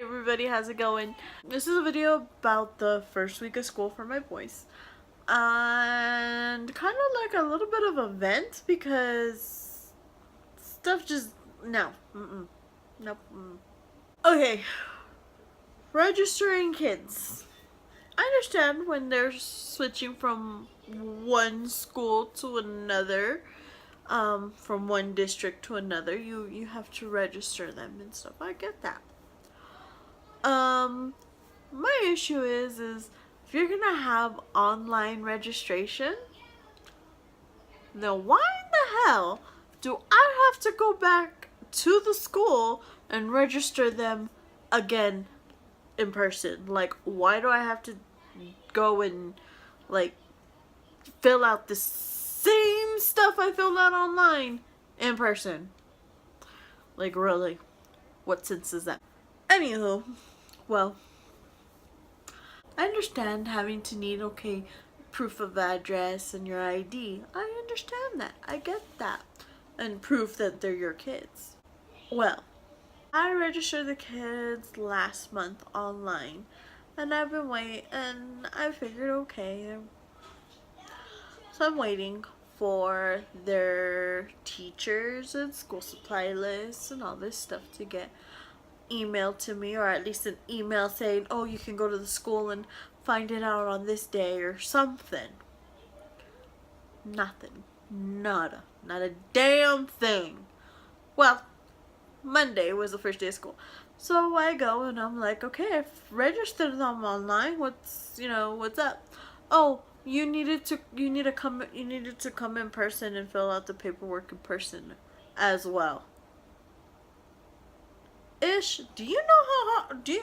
Everybody, how's it going? This is a video about the first week of school for my boys, and kind of like a little bit of event because stuff just nope. Okay, registering kids. I understand when they're switching from one school to another, from one district to another. You have to register them and stuff. I get that. My issue is if you're gonna have online registration, then why in the hell do I have to go back to the school and register them again in person? Like, why do I have to go and like fill out the same stuff I filled out online in person? Like, really? What sense is that? Anywho, well, I understand having to need, proof of address and your ID. I understand that. I get that. And proof that they're your kids. Well, I registered the kids last month online. And I've been waiting, and I figured, okay. So I'm waiting for their teachers and school supply lists and all this stuff to get email to me, or at least an email saying, oh, you can go to the school and find it out on this day or something. Nothing. Nada. Not a damn thing. Well, Monday was the first day of school. So I go and I'm like, okay, I've registered them online. What's up? Oh, you needed to come in person and fill out the paperwork in person as well. Ish, do you know how do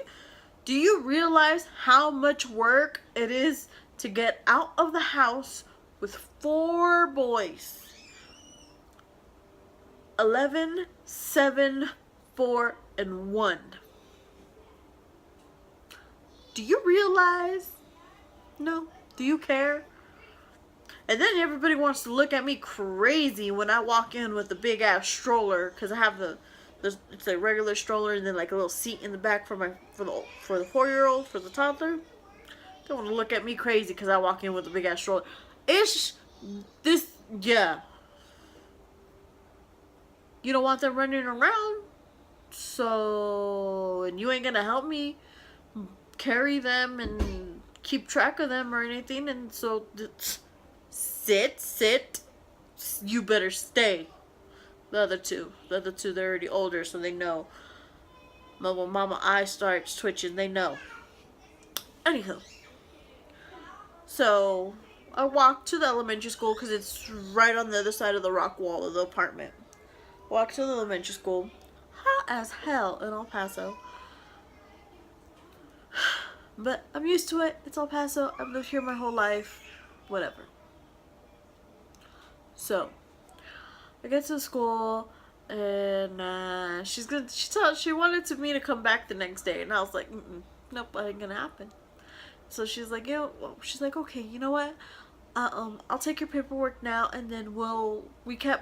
you realize how much work it is to get out of the house with 4 boys? 11, 7, 4, and 1. Do you realize? No? Do you care? And then everybody wants to look at me crazy when I walk in with the big ass stroller, because I have it's a regular stroller and then like a little seat in the back for the 4-year-old, for the toddler. They want to look at me crazy because I walk in with a big ass stroller. Yeah. You don't want them running around, so, and you ain't gonna help me carry them and keep track of them or anything, and so sit. You better stay. The other two, they're already older, so they know. But when Mama eye starts twitching, they know. Anywho, so I walked to the elementary school because it's right on the other side of the rock wall of the apartment. Walked to the elementary school. Hot as hell in El Paso. But I'm used to it. It's El Paso. I've lived here my whole life. Whatever. So I get to the school, and she wanted me to come back the next day, and I was like, nope, that ain't gonna happen. So she's like, okay, you know what? I'll take your paperwork now, and then we can't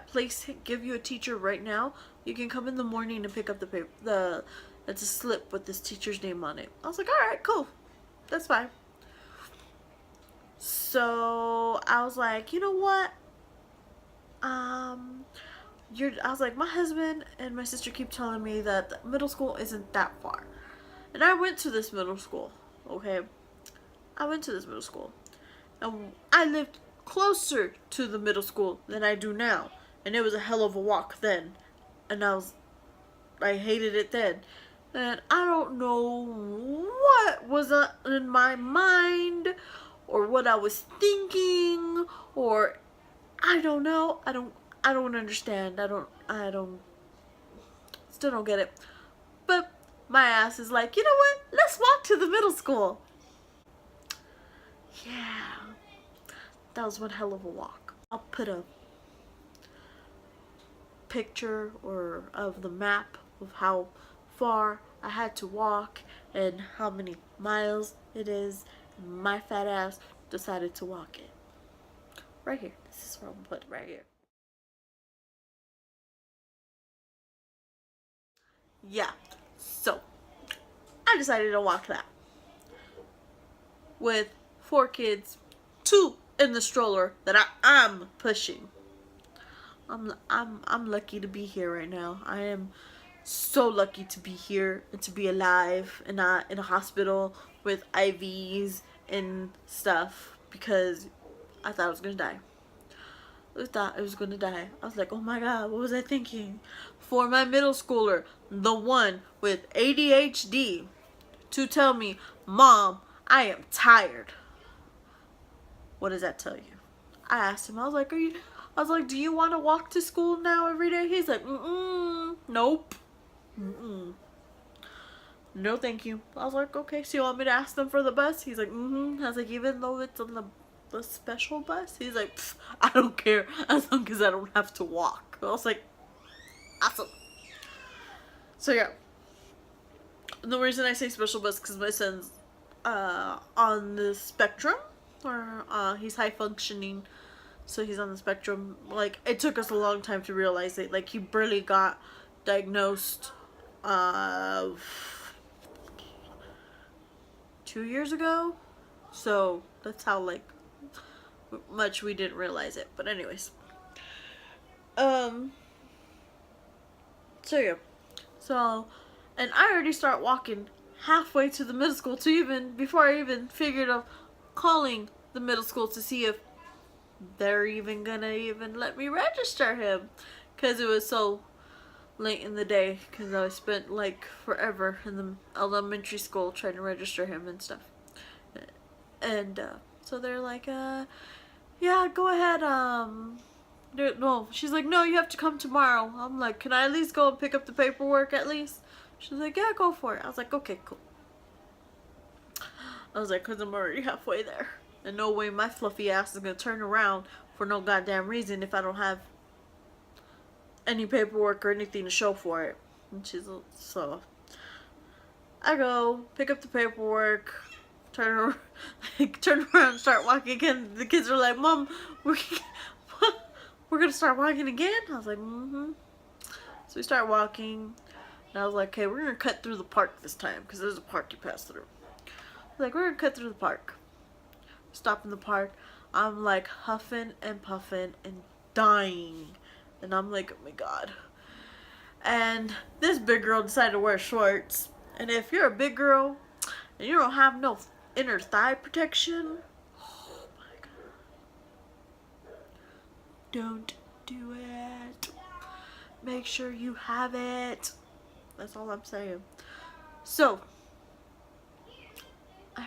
give you a teacher right now. You can come in the morning and pick up the paper. It's a slip with this teacher's name on it. I was like, all right, cool, that's fine. So I was like, you know what? I was like, my husband and my sister keep telling me that the middle school isn't that far. And I went to this middle school, okay? I went to this middle school. And I lived closer to the middle school than I do now. And it was a hell of a walk then. And I hated it then. And I don't know what was in my mind, or what I was thinking, or I don't know. I don't understand. Still don't get it. But my ass is like, you know what? Let's walk to the middle school. Yeah. That was one hell of a walk. I'll put a picture of the map of how far I had to walk and how many miles it is. My fat ass decided to walk it. Right here. This is where I'm gonna put it, right here. Yeah. So I decided to walk that with 4 kids, 2 in the stroller that I'm pushing. I'm lucky to be here right now. I am so lucky to be here and to be alive and not in a hospital with IVs and stuff, because I thought I was gonna die. I thought I was gonna die. I was like, oh my god, what was I thinking? For my middle schooler, the one with ADHD, to tell me, Mom, I am tired. What does that tell you? I asked him, I was like, do you want to walk to school now every day? He's like, nope. No, thank you. I was like, okay, so you want me to ask them for the bus? He's like, I was like, even though it's on the special bus? He's like, I don't care as long as I don't have to walk. I was like, awesome. So yeah. The reason I say special bus because my son's on the spectrum, or he's high functioning, so he's on the spectrum. Like, it took us a long time to realize it. Like, he barely got diagnosed 2 years ago, so that's how like much we didn't realize it. But anyways, so yeah, so, and I already start walking halfway to the middle school, to even before I even figured of calling the middle school to see if they're even gonna even let me register him, because it was so late in the day, because I spent like forever in the elementary school trying to register him and stuff. And so they're like, yeah, go ahead. No, she's like, no, you have to come tomorrow. I'm like, can I at least go and pick up the paperwork at least? She's like, yeah, go for it. I was like, okay, cool. I was like, because I'm already halfway there. And no way my fluffy ass is going to turn around for no goddamn reason if I don't have any paperwork or anything to show for it. And she's so, I go pick up the paperwork, turn around, start walking again. The kids are like, Mom, we're gonna start walking again. I was like, So we start walking, and I was like, okay, we're gonna cut through the park this time, because there's a park you pass through. Like, we're gonna cut through the park. Stop in the park. I'm like huffing and puffing and dying. And I'm like, oh my god. And this big girl decided to wear shorts. And if you're a big girl and you don't have no inner thigh protection, oh my god. Don't do it. Make sure you have it. That's all I'm saying. So, I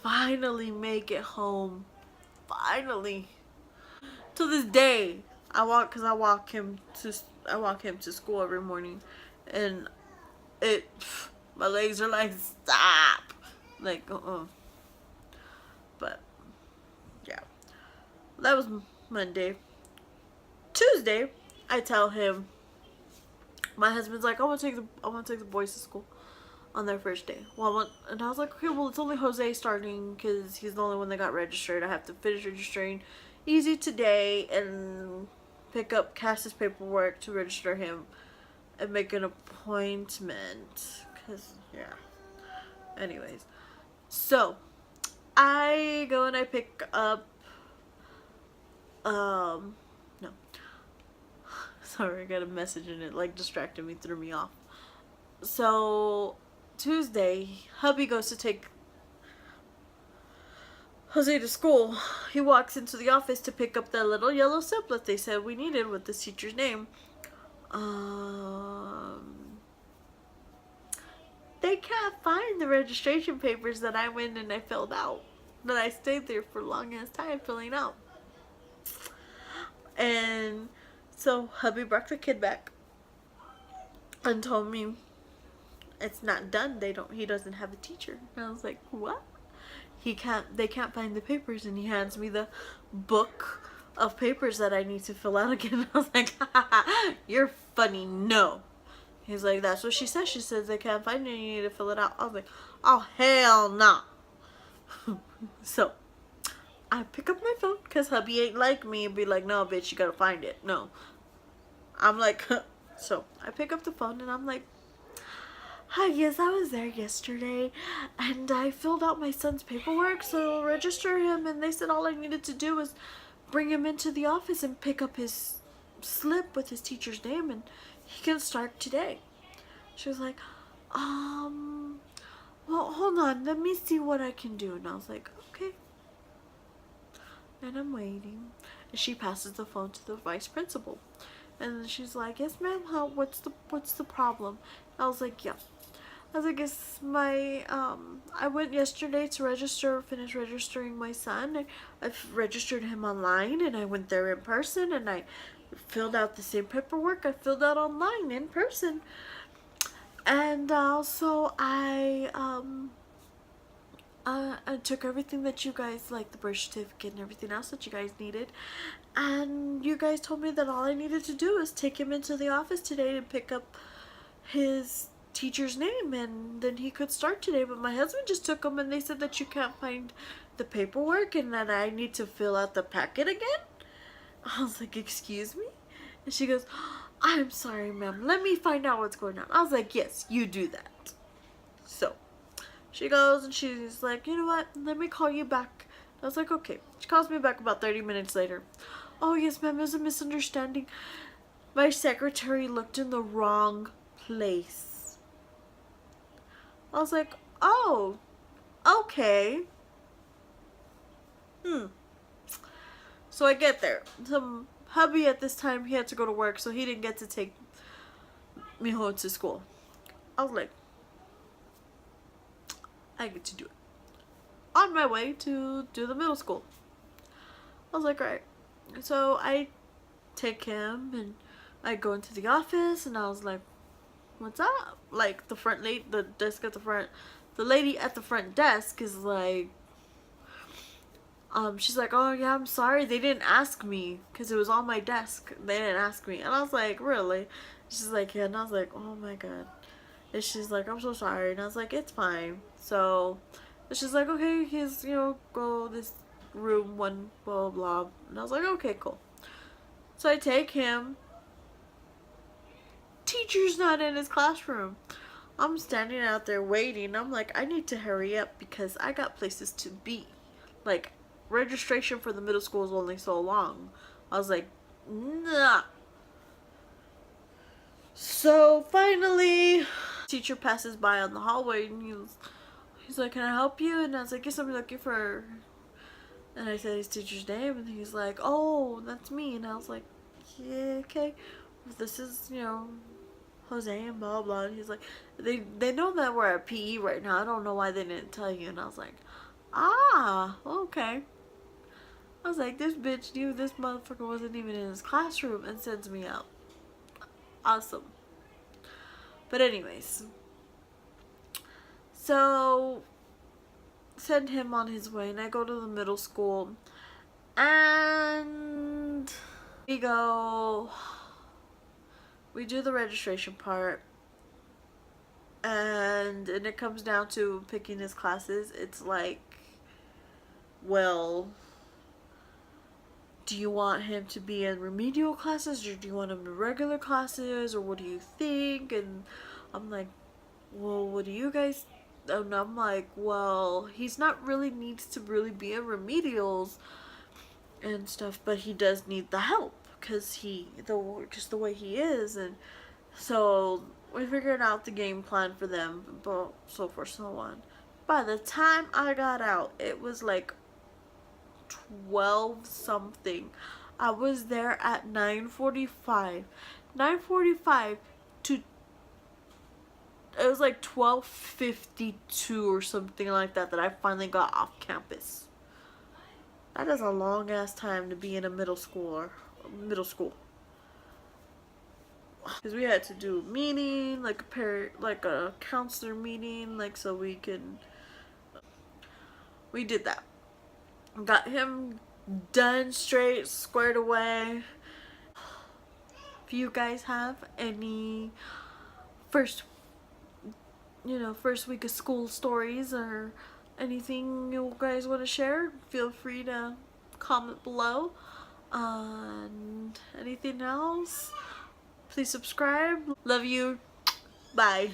finally make it home. Finally. To this day, I walk him to school every morning, and my legs are like, stop, like, But yeah, that was Monday. Tuesday, I tell him, my husband's like, I want to take the boys to school on their first day. And I was like, okay, well, it's only Jose starting because he's the only one that got registered. I have to finish registering easy today and pick up Cass's paperwork to register him and make an appointment, because yeah, anyways, so I go and I pick up no, sorry, I got a message and it like distracted me, threw me off. So Tuesday, hubby goes to take Jose to school. He walks into the office to pick up that little yellow template they said we needed with this teacher's name. They can't find the registration papers that I went and I filled out. That I stayed there for long ass time filling out. And so hubby brought the kid back and told me it's not done. He doesn't have a teacher. And I was like, what? They can't find the papers, and he hands me the book of papers that I need to fill out again. I was like, you're funny. No. He's like, that's what she says. She says they can't find it and you need to fill it out. I was like, oh, hell no. So, I pick up my phone, because hubby ain't like me and be like, no, bitch, you gotta find it. No. I'm like, so, I pick up the phone and I'm like, Hi, yes, I was there yesterday and I filled out my son's paperwork, so register him, and they said all I needed to do was bring him into the office and pick up his slip with his teacher's name and he can start today. She was like, well, hold on, let me see what I can do. And I was like, okay. And I'm waiting. And she passes the phone to the vice principal. And she's like, yes, ma'am, what's the problem? I was like, yeah. I was like, it's my, I went yesterday to finish registering my son. I've registered him online, and I went there in person, and I filled out the same paperwork I filled out online in person. And also I took everything that you guys, like the birth certificate and everything else that you guys needed, and you guys told me that all I needed to do is take him into the office today to pick up his teacher's name, and then he could start today. But my husband just took him, and they said that you can't find the paperwork and that I need to fill out the packet again. I was like, excuse me? And she goes, I'm sorry, ma'am, let me find out what's going on. I was like, yes, you do that. So she goes and she's like, you know what, let me call you back. I was like, okay. She calls me back about 30 minutes later. Oh, yes, ma'am, it was a misunderstanding. My secretary looked in the wrong place. I was like, oh, okay. So I get there. Some hubby at this time, he had to go to work, so he didn't get to take me home to school. I was like, I get to do it. On my way to do the middle school. I was like, alright. So I take him and I go into the office, and I was like, what's up? Like, the desk at the front, the lady at the front desk is like, she's like, oh yeah, I'm sorry, they didn't ask me, because it was on my desk, they didn't ask me. And I was like, really? She's like, yeah. And I was like, oh my god. And she's like, I'm so sorry. And I was like, it's fine. So she's like, okay, he's, go this room, one, blah, blah, blah. And I was like, okay, cool. So I take him. Teacher's not in his classroom. I'm standing out there waiting. I'm like, I need to hurry up because I got places to be. Like, registration for the middle school is only so long. I was like, nah. So finally, teacher passes by on the hallway, and he's like, can I help you? And I was like, yes, I'm looking for, and I said his teacher's name, and he's like, oh, that's me. And I was like, yeah, okay, this is, Jose and blah blah. And he's like, they know that we're at PE right now. I don't know why they didn't tell you. And I was like, ah, okay. I was like, this bitch knew this motherfucker wasn't even in his classroom and sends me out. Awesome. But anyways, so send him on his way, and I go to the middle school, and we do the registration part, and it comes down to picking his classes. It's like, well, do you want him to be in remedial classes, or do you want him in regular classes, or what do you think? And I'm like, well, what do you guys? And I'm like, well, he's not really needs to really be in remedials and stuff, but he does need the help because just the way he is. And so we figured out the game plan for them, but so forth, so on. By the time I got out, it was like 12 something. I was there at 9:45. 9:45 to, it was like 12:52 or something like that I finally got off campus. That is a long ass time to be in a middle school. Because we had to do a meeting, like a counselor meeting, like so we did that. Got him done, straight, squared away. If you guys have any first week of school stories or anything you guys want to share, feel free to comment below. And anything else, please subscribe. Love you. Bye.